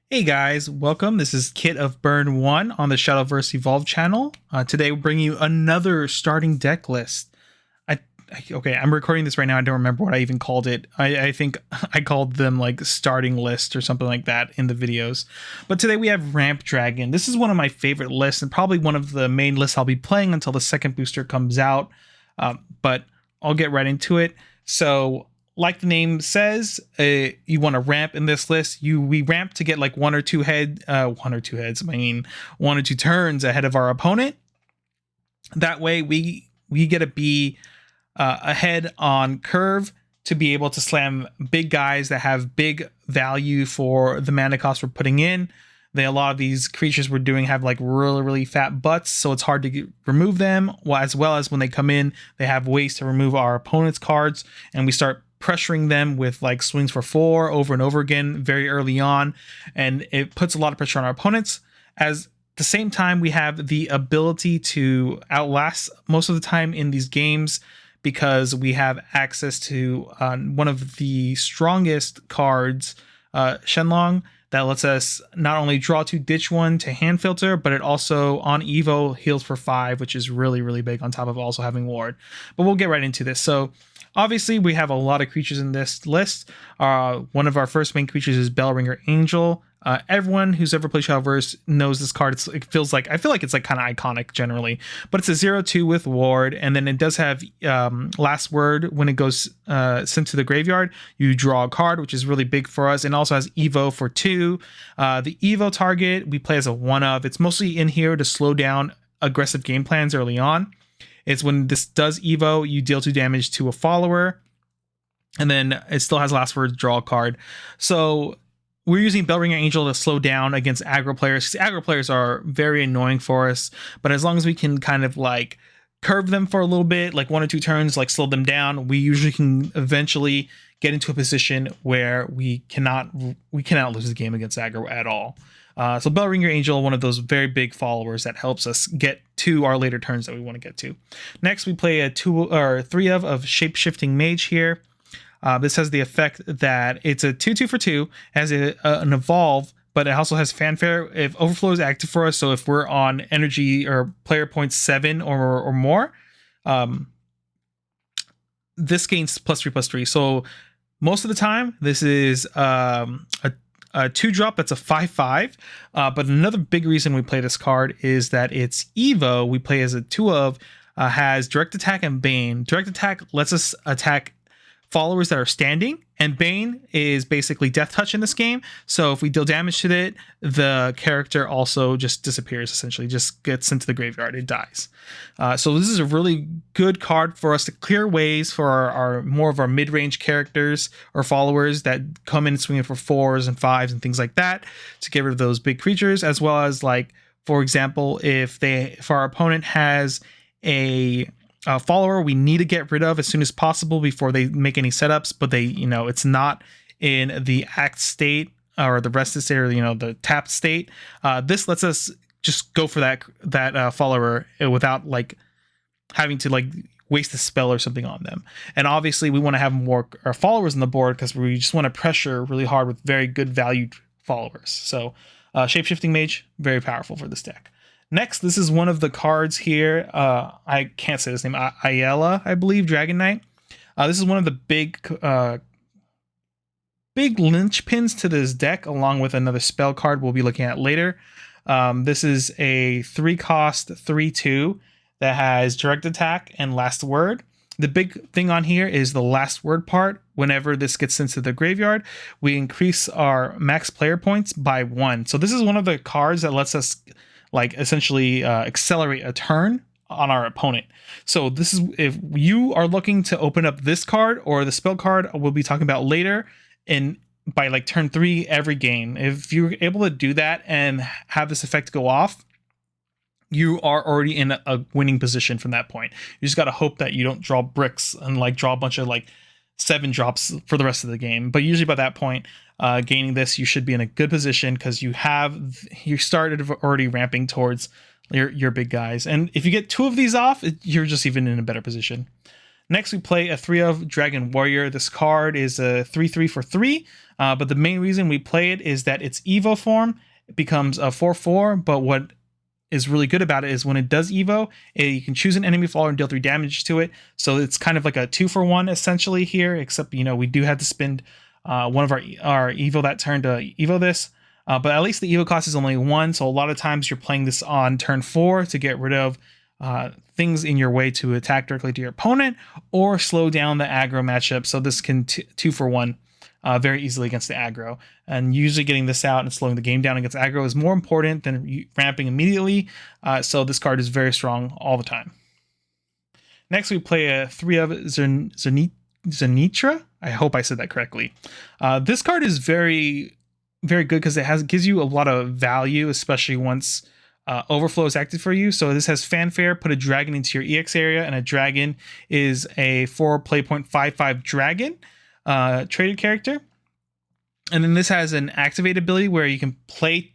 Hey guys, welcome. This is Kit of Burn 1 on the Shadowverse Evolved channel. Today we'll bring you another starting deck list. Okay, I'm recording this right now. I don't remember what I even called it. I think I called them like starting list or something like that in the videos. But today we have Ramp Dragon. This is one of my favorite lists and probably one of the main lists I'll be playing until the second booster comes out. But I'll get right into it. So like the name says, you want to ramp in this list. We ramp to get like one or two heads. I mean, one or two turns ahead of our opponent. That way, we get to be ahead on curve to be able to slam big guys that have big value for the mana cost we're putting in. A lot of these creatures we're doing have like really fat butts, so it's hard to remove them. As well as when they come in, they have ways to remove our opponent's cards, and we start pressuring them with like swings for 4 over and over again very early on, and it puts a lot of pressure on our opponents. As the same time, we have the ability to outlast most of the time in these games because we have access to one of the strongest cards, Shenlong, that lets us not only draw 2, ditch 1 to hand filter, but it also on Evo heals for 5, which is really big on top of also having ward. But we'll get right into this. So obviously we have a lot of creatures in this list. One of our first main creatures is Bellringer Angel. Everyone who's ever played Shadowverse knows this card. I feel like it's like kind of iconic generally, but it's a 0/2 with ward, and then it does have last word. When it goes sent to the graveyard, you draw a card, which is really big for us, and also has Evo for 2. The Evo target we play as a 1/of. It's mostly in here to slow down aggressive game plans early on. It's when this does Evo, you deal 2 damage to a follower, and then it still has last word, draw a card. So we're using Bellringer Angel to slow down against aggro players. Aggro players are very annoying for us, but as long as we can kind of like curve them for a little bit, like 1 or 2 turns, like slow them down, we usually can eventually get into a position where we cannot lose the game against aggro at all. So Bellringer Angel, one of those very big followers that helps us get to our later turns that we want to get to. Next, we play a 2 or 3 of Shape-Shifting Mage here. This has the effect that it's a 2/2 for 2, has an evolve, but it also has fanfare if overflow is active for us. So if we're on energy or player points 7 or more, this gains +3/+3. So most of the time, this is a 2-drop that's a 5/5. But another big reason we play this card is that it's Evo. We play as a 2/of, has direct attack and Bane. Direct attack lets us attack followers that are standing, and Bane is basically death touch in this game. So if we deal damage to it, the character also just disappears, essentially just gets into the graveyard, it dies. So this is a really good card for us to clear ways for our more of our mid-range characters or followers that come in swinging for 4s and 5s and things like that, to get rid of those big creatures. As well as, like, for example, if our opponent has a follower we need to get rid of as soon as possible before they make any setups, but it's not in the act state or the rested state, or the tapped state. This lets us just go for that follower without like having to like waste a spell or something on them. And obviously we want to have more followers on the board because we just want to pressure really hard with very good valued followers. So Shape-Shifting Mage, very powerful for this deck. Next, this is one of the cards here. I can't say this name. Ayala, I believe, Dragon Knight. This is one of the big linchpins to this deck, along with another spell card we'll be looking at later. This is a 3-cost 3/2 that has direct attack and last word. The big thing on here is the last word part. Whenever this gets into the graveyard, we increase our max player points by 1. So this is one of the cards that lets us like essentially accelerate a turn on our opponent. So this is, if you are looking to open up this card or the spell card we'll be talking about later, and by like turn 3 every game, if you're able to do that and have this effect go off, you are already in a winning position from that point. You just got to hope that you don't draw bricks and like draw a bunch of like 7 drops for the rest of the game. But usually by that point, gaining this, you should be in a good position because you started already ramping towards your big guys. And if you get 2 of these off, you're just even in a better position. Next, we play a 3 of Dragon Warrior. This card is a 3/3 for 3, but the main reason we play it is that its Evo form becomes a 4/4, but what is really good about it is when it does Evo, you can choose an enemy follower and deal 3 damage to it. So it's kind of like a 2-for-1 essentially here, except, we do have to spend one of our Evo that turn to Evo this. But at least the Evo cost is only 1, so a lot of times you're playing this on turn 4 to get rid of things in your way to attack directly to your opponent or slow down the aggro matchup. So this can 2-for-1 very easily against the aggro. And usually getting this out and slowing the game down against aggro is more important than ramping immediately. So this card is very strong all the time. Next, we play a 3 of Zenitra. I hope I said that correctly. This card is very, very good because it gives you a lot of value, especially once Overflow is active for you. So this has Fanfare, put a dragon into your EX area, and a dragon is a 4 play point 5/5 dragon traded character. And then this has an activate ability where you can pay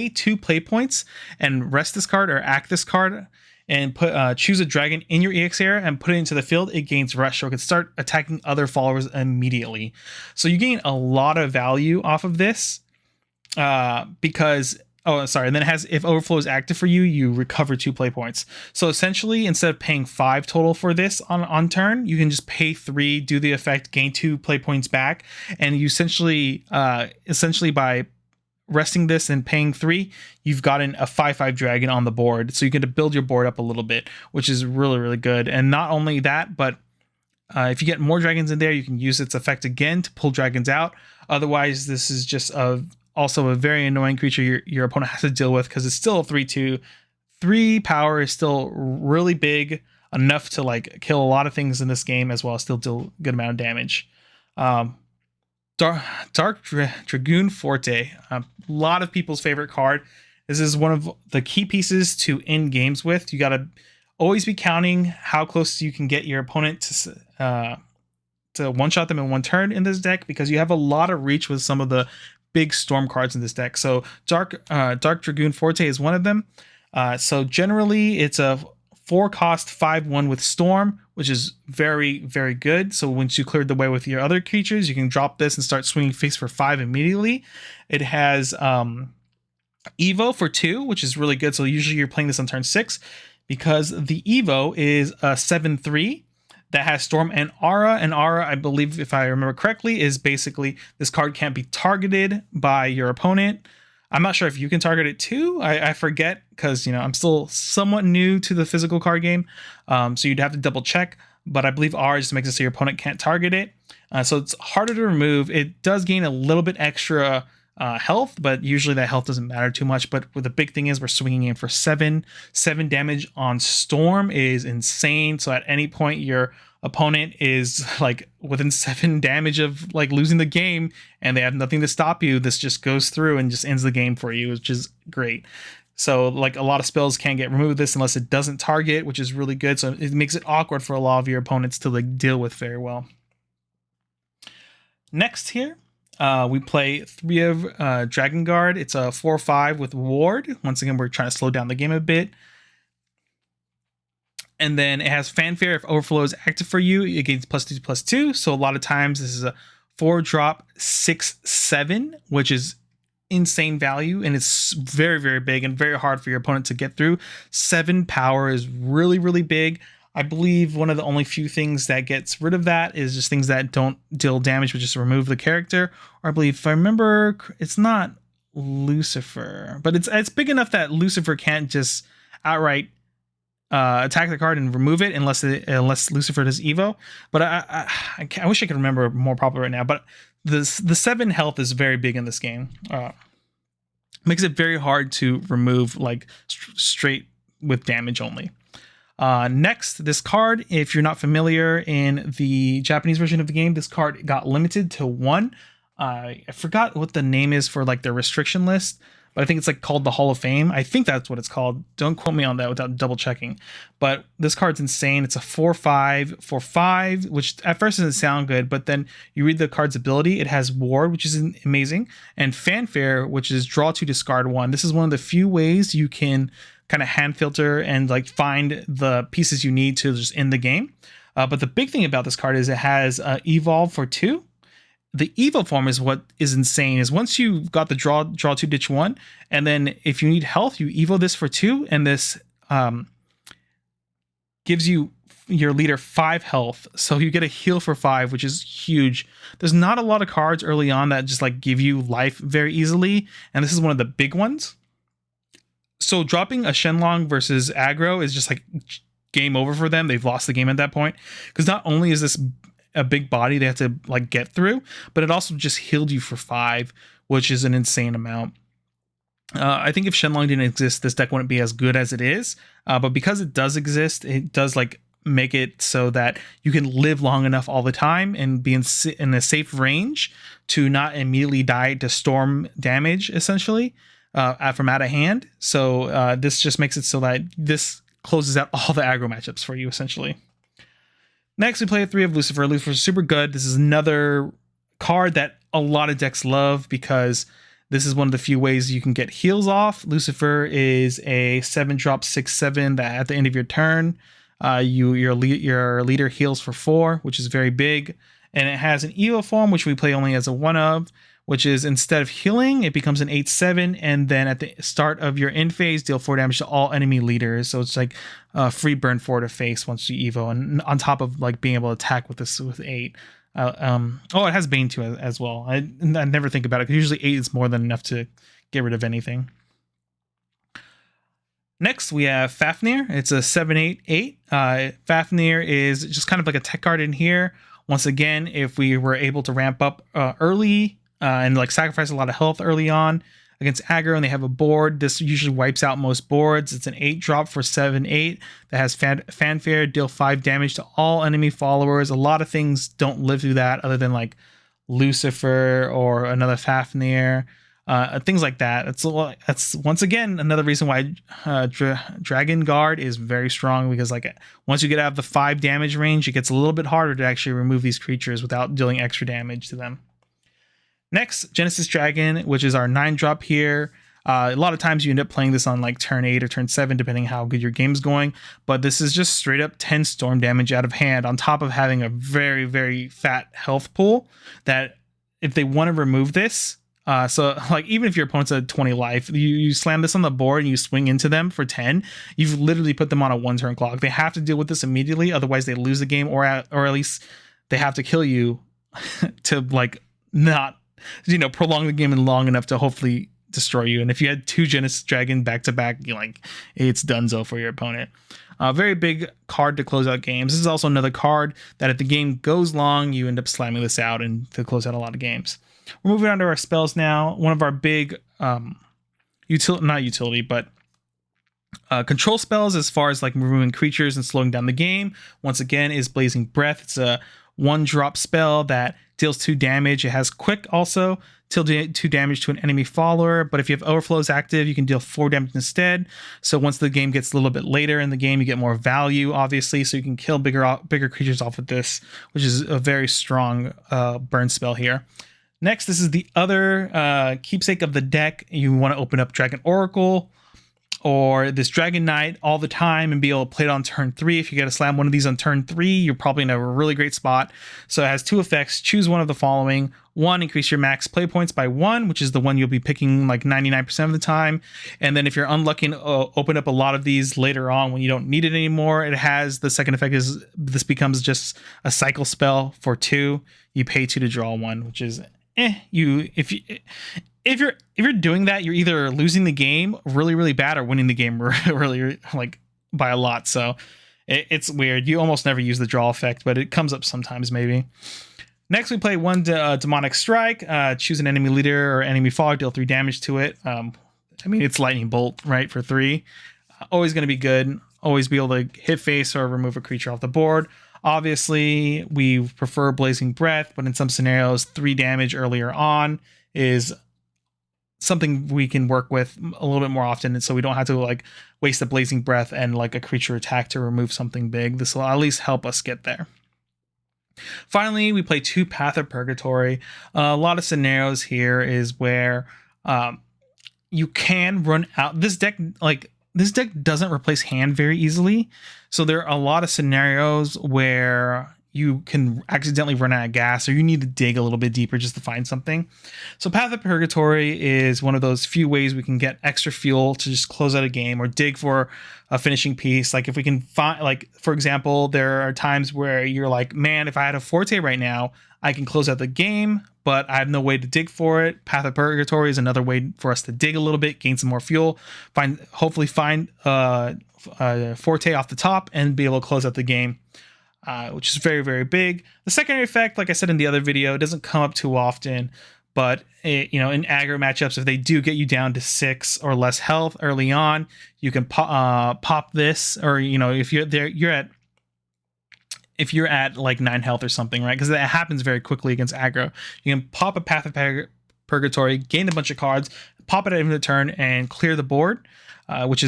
2 play points and rest this card or act this card and choose a dragon in your EX area and put it into the field. It gains rush, so it can start attacking other followers immediately. So you gain a lot of value off of this because and then it has, if Overflow is active for you, you recover 2 play points. So essentially, instead of paying 5 total for this on turn, you can just pay 3, do the effect, gain 2 play points back, and you essentially by resting this and paying 3, you've gotten a 5/5 dragon on the board. So you get to build your board up a little bit, which is really, really good. And not only that, but if you get more dragons in there, you can use its effect again to pull dragons out. Otherwise, this is just also a very annoying creature your opponent has to deal with because it's still a 3/2. 3 power is still really big, enough to like kill a lot of things in this game, as well as still deal a good amount of damage. Dark Dragoon Forte, a lot of people's favorite card. This is one of the key pieces to end games with. You got to always be counting how close you can get your opponent to one-shot them in one turn in this deck, because you have a lot of reach with some of the big storm cards in this deck. So Dark Dragoon Forte is one of them. So generally it's a 4-cost 5/1 with Storm, which is very, very good. So once you cleared the way with your other creatures, you can drop this and start swinging face for 5 immediately. It has Evo for 2, which is really good. So usually you're playing this on turn 6 because the Evo is a 7/3 that has Storm and Aura. And Aura, I believe, if I remember correctly, is basically this card can't be targeted by your opponent. I'm not sure if you can target it too. I forget because, I'm still somewhat new to the physical card game. So you'd have to double check. But I believe Aura just makes it so your opponent can't target it. So it's harder to remove. It does gain a little bit extra health, but usually that health doesn't matter too much. But the big thing is we're swinging in for 7 damage on Storm is insane. So at any point your opponent is like within 7 damage of like losing the game and they have nothing to stop you, this just goes through and just ends the game for you, which is great. So like a lot of spells can't get removed this unless it doesn't target, which is really good. So it makes it awkward for a lot of your opponents to like deal with very well. Next here, we play 3 of Dragon Guard. It's a 4/5 with Ward. Once again, we're trying to slow down the game a bit. And then it has Fanfare. If Overflow is active for you, it gains +2/+2. So a lot of times this is a 4-drop 6/7, which is insane value. And it's very, very big and very hard for your opponent to get through. 7 power is really, really big. I believe one of the only few things that gets rid of that is just things that don't deal damage, but just remove the character. Or I believe, if I remember, it's not Lucifer, but it's big enough that Lucifer can't just outright attack the card and remove it unless Lucifer does Evo. But I wish I could remember more properly right now. But the 7 health is very big in this game. Makes it very hard to remove like straight with damage only. Next, this card, if you're not familiar, in the Japanese version of the game, this card got limited to 1. I forgot what the name is for like the restriction list, but I think it's like called the Hall of Fame. I think that's what it's called. Don't quote me on that without double checking. But this card's insane. It's a 4/5 for 5, which at first doesn't sound good, but then you read the card's ability. It has Ward, which is amazing, and Fanfare, which is draw 2, discard 1. This is one of the few ways you can kind of hand filter and like find the pieces you need to just end the game. But the big thing about this card is it has evolve for 2. The evil form is what is insane. Is once you got the draw 2, ditch 1, and then if you need health, you evo this for 2, and this gives you your leader 5 health, so you get a heal for 5, which is huge. There's not a lot of cards early on that just like give you life very easily, and this is one of the big ones. So dropping a Shenlong versus aggro is just like game over for them. They've lost the game at that point, because not only is this a big body they have to like get through, but it also just healed you for 5, which is an insane amount. I think if Shenlong didn't exist, this deck wouldn't be as good as it is, but because it does exist, it does like make it so that you can live long enough all the time and be in a safe range to not immediately die to storm damage, essentially, from out of hand. So this just makes it so that this closes out all the aggro matchups for you, essentially. Next, we play a 3 of Lucifer. Lucifer's super good. This is another card that a lot of decks love because this is one of the few ways you can get heals off. Lucifer is a 7-drop 6/7 that at the end of your turn, your leader heals for 4, which is very big. And it has an evo form, which we play only as a 1 of, which is instead of healing, it becomes an 8/7, and then at the start of your end phase, deal 4 damage to all enemy leaders. So it's like free burn 4 to face once you evo, and on top of like being able to attack with this with 8. It has Bane too as well. I never think about it because usually 8 is more than enough to get rid of anything. Next, we have Faenir. It's a 7/8/8. Faenir is just kind of like a tech card in here. Once again, if we were able to ramp up early and like sacrifice a lot of health early on against aggro, and they have a board, this usually wipes out most boards. It's an 8-drop for 7/8 that has fanfare, deal 5 damage to all enemy followers. A lot of things don't live through that other than like Lucifer or another Faenir, things like that. That's once again another reason why Dragon Guard is very strong, because like once you get out of the 5 damage range, it gets a little bit harder to actually remove these creatures without dealing extra damage to them. Next, Genesis Dragon, which is our 9-drop here. A lot of times you end up playing this on like turn 8 or turn 7, depending how good your game's going. But this is just straight up 10 storm damage out of hand, on top of having a very, very fat health pool that if they want to remove this, so like even if your opponent's at 20 life, you slam this on the board and you swing into them for 10, you've literally put them on a 1-turn clock. They have to deal with this immediately, otherwise they lose the game, or at least they have to kill you to like not, prolong the game long enough to hopefully destroy you. And if you had 2 Genesis Dragon back to back, it's donezo for your opponent. Very big card to close out games. This is also another card that if the game goes long, you end up slamming this out and to close out a lot of games. We're moving on to our spells now. One of our big control spells, as far as like removing creatures and slowing down the game, once again, is Blazing Breath. It's a 1-drop spell that deals 2 damage. It has quick also, deal 2 damage to an enemy follower, but if you have overflows active, you can deal 4 damage instead. So once the game gets a little bit later in the game, you get more value, obviously, so you can kill bigger creatures off with this, which is a very strong burn spell here. Next, this is the other keepsake of the deck. You want to open up Dragon Oracle or this Dragon Knight all the time and be able to play it on turn 3. If you get to slam one of these on turn 3, you're probably in a really great spot. So it has 2 effects. Choose one of the following. 1, increase your max play points by 1, which is the one you'll be picking like 99% of the time. And then if you're unlucky, open up a lot of these later on when you don't need it anymore. It has the second effect is this becomes just a cycle spell for 2. You pay 2 to draw 1, which is if you're doing that, you're either losing the game really, really bad or winning the game really like by a lot. So it's weird. You almost never use the draw effect, but it comes up sometimes maybe. Next, we play 1 Demonic Strike. Choose an enemy leader or enemy follower, deal 3 damage to it. It's Lightning Bolt, right, for 3. Always going to be good. Always be able to hit face or remove a creature off the board. Obviously, we prefer Blazing Breath, but in some scenarios, 3 damage earlier on is something we can work with a little bit more often, and so we don't have to like waste a Blazing Breath and like a creature attack to remove something big. This will at least help us get there. Finally, we play 2 Path of Purgatory. A lot of scenarios here is where you can run out. This deck, like this deck doesn't replace hand very easily. So there are a lot of scenarios where you can accidentally run out of gas, or you need to dig a little bit deeper just to find something. So Path of Purgatory is one of those few ways we can get extra fuel to just close out a game or dig for a finishing piece. Like if we can find, like, for example, there are times where you're like, man, if I had a Forte right now, I can close out the game, but I have no way to dig for it. Path of Purgatory is another way for us to dig a little bit, gain some more fuel, hopefully find Forte off the top and be able to close out the game. Which is very, very big. The secondary effect, like I said in the other video, it doesn't come up too often, but in aggro matchups, if they do get you down to 6 or less health early on, you can pop this, or if you're there, if you're at like 9 health or something, right? Because that happens very quickly against aggro. You can pop a Path of Purgatory, gain a bunch of cards, pop it at the end of the turn, and clear the board, which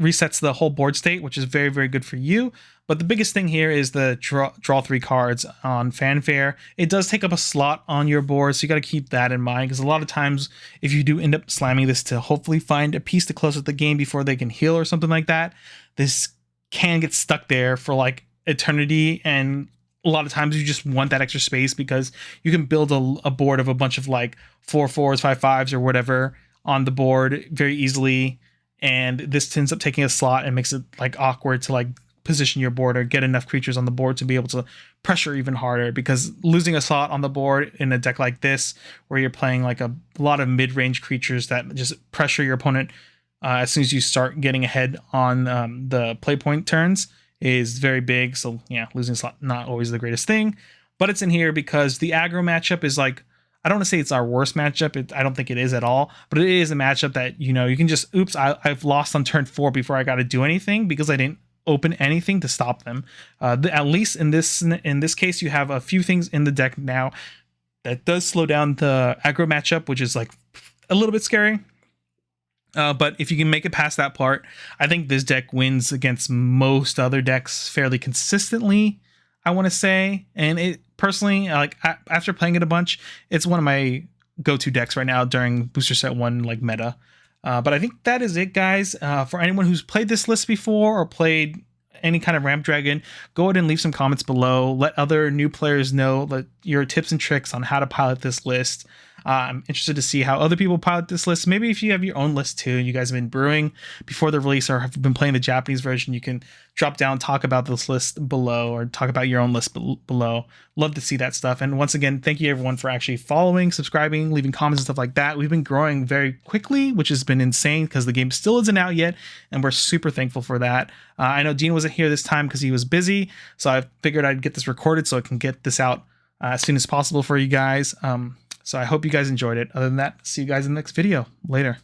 resets the whole board state, which is very, very good for you. But the biggest thing here is the draw 3 cards on Fanfare. It does take up a slot on your board, so you got to keep that in mind, because a lot of times if you do end up slamming this to hopefully find a piece to close out the game before they can heal or something like that, this can get stuck there for like eternity, and a lot of times you just want that extra space because you can build a board of a bunch of like 4/4s, 5/5s, or whatever on the board very easily, and this ends up taking a slot and makes it like awkward to like position your board or get enough creatures on the board to be able to pressure even harder, because losing a slot on the board in a deck like this where you're playing like a lot of mid-range creatures that just pressure your opponent as soon as you start getting ahead on the play point turns is very big. So yeah, losing a slot, not always the greatest thing, but it's in here because the aggro matchup is like, I don't want to say it's our worst matchup. I don't think it is at all, but it is a matchup that, you can just, oops, I've lost on turn 4 before I got to do anything because I didn't open anything to stop them. At least in this case, you have a few things in the deck now that does slow down the aggro matchup, which is like a little bit scary. But if you can make it past that part, I think this deck wins against most other decks fairly consistently, I want to say. And it personally, like after playing it a bunch, it's one of my go-to decks right now during Booster Set 1 like meta. But I think that is it, guys. For anyone who's played this list before or played any kind of Ramp Dragon, go ahead and leave some comments below. Let other new players know your tips and tricks on how to pilot this list. I'm interested to see how other people pilot this list. Maybe if you have your own list too, and you guys have been brewing before the release or have been playing the Japanese version, you can drop down, talk about this list below, or talk about your own list below. Love to see that stuff. And once again, thank you everyone for actually following, subscribing, leaving comments and stuff like that. We've been growing very quickly, which has been insane because the game still isn't out yet, and we're super thankful for that. I know Dean wasn't here this time because he was busy, so I figured I'd get this recorded so I can get this out as soon as possible for you guys. So I hope you guys enjoyed it. Other than that, see you guys in the next video. Later.